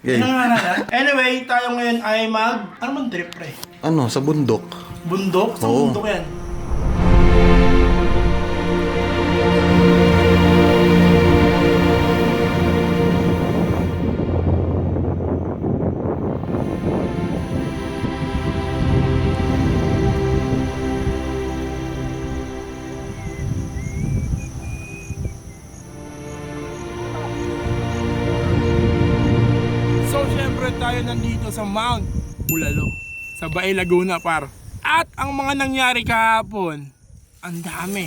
Okay. Anyway, tayo ngayon ay ano man trip, pre? Ano, sa bundok? Bundok? Saan Oo. bundok yan? So, syempre tayo nandito sa Mount Bulalo, sa Bay Laguna, par. At ang mga nangyari kahapon, ang dami.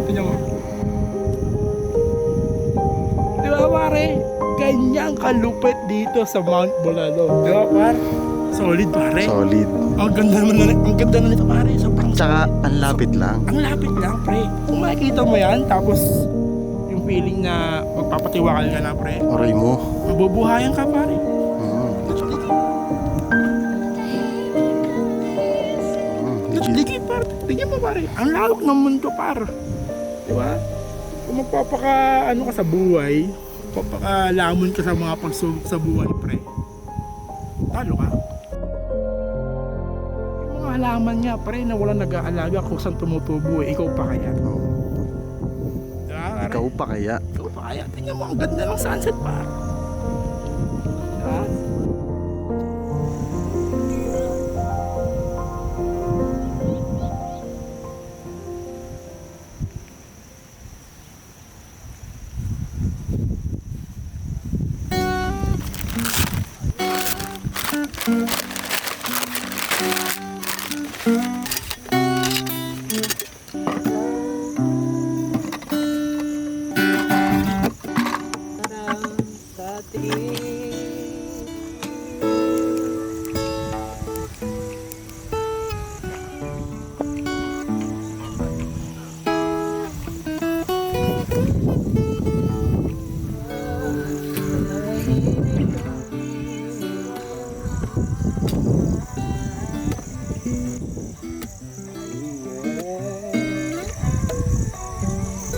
Tingnan mo. Di ba, pare? Ganyang kalupit dito sa Mount Bulalo. Di ba, par? Solid, pare. Solid. Ang ganda na nito, pare. Sobrang Tsaka, ang lapit lang. ang lapit lang, pre. Kung makikita mo yan, tapos yung feeling na magpapatiwakal ka na, pre, Aray mo. mabubuhayan ka, pare. Ligid, pare. Tingnan mo, pare. Ang lawak ng mundo, pare. Di ba? Kung ano ka sa buhay, magpapakalamon ka sa mga pagsubok sa buhay, pre, talo ka. Yung mga halaman nga, pre, na walang nag-aalaga kung saan tumutubo, ikaw pa kaya. Diba, pare? Ikaw pa kaya? Ikaw pa kaya. Tingnan mo, ang ganda ng sunset, pare. Diba?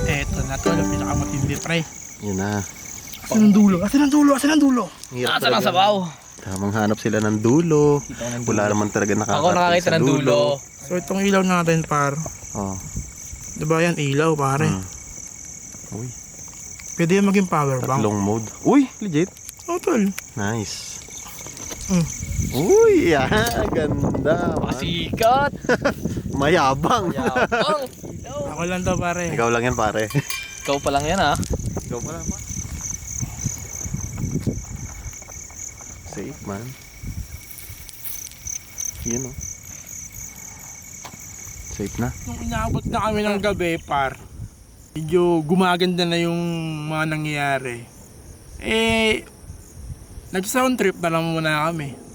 Eto na to, yung pinakamatindi, pre. Yun na. Asan ang dulo? Asan ang dulo? Asan ang dulo? Hirap Nasa lang talaga. sa baw. Tamang hanap sila ng dulo. Wala naman talaga Ako nakakarating nakakita sa ng dulo. So itong ilaw natin, par. Oh. Diba yan, ilaw, pare? Uy, Pwede yan maging power bank. tatlong mode. Uy, legit. Oh, tol. Nice. Mm. Uy, yan. Ganda. Man. Pasikat. Mayabang. Yabang. Ako lang to, pare. Ikaw lang yan, pare. Ikaw pa lang yan, ha? Ikaw pa lang, pa. Safe, man. Yun, oh. Safe na. Nung inaabot na kami ng gabi, par, medyo gumaganda na yung mga nangyayari. Nag-sound trip na lang muna kami.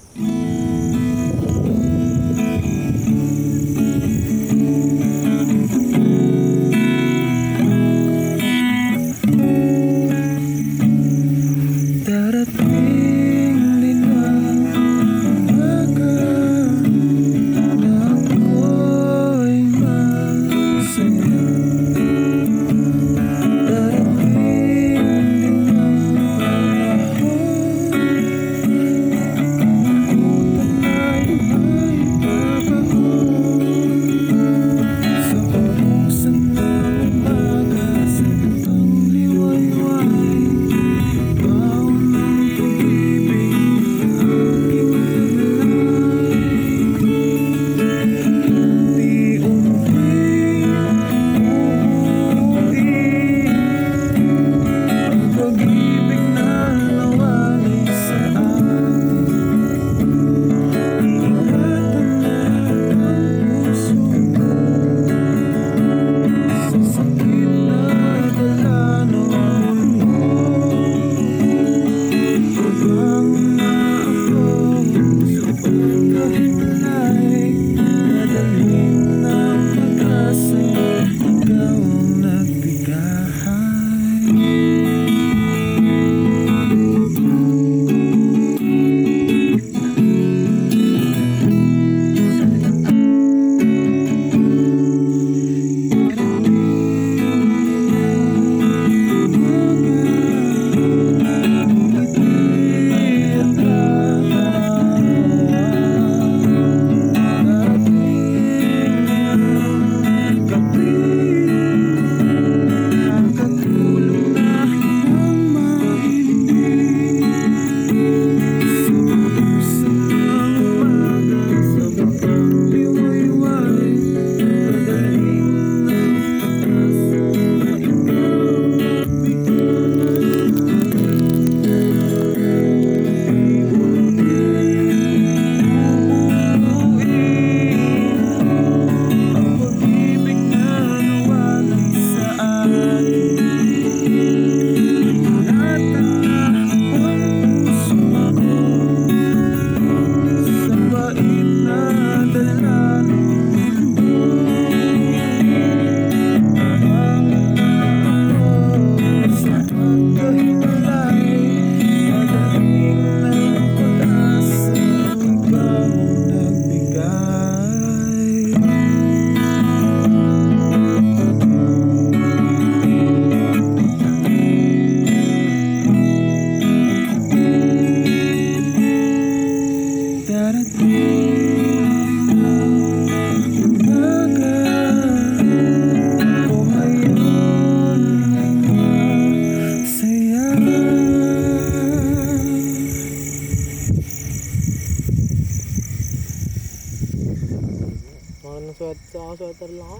Naka-sweater lang ako.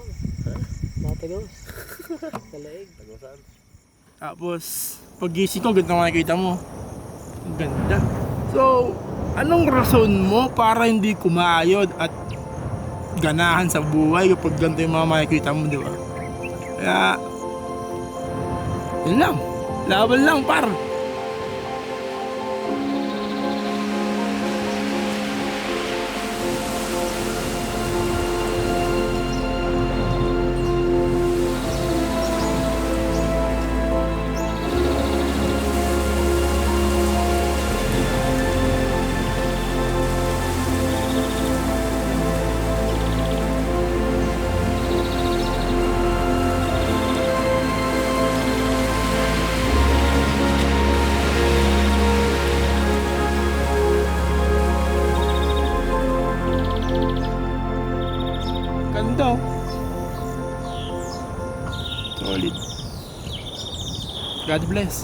Natagos. Sa leeg. Tapos, pag gising ko, ganda makikita mo. Ang ganda. So, anong rason mo para hindi kumayod at ganahan sa buhay kapag ganito yung mga makikita mo, di ba? Kaya, yun lang. Laban lang, par. Ganda. Solid. God bless.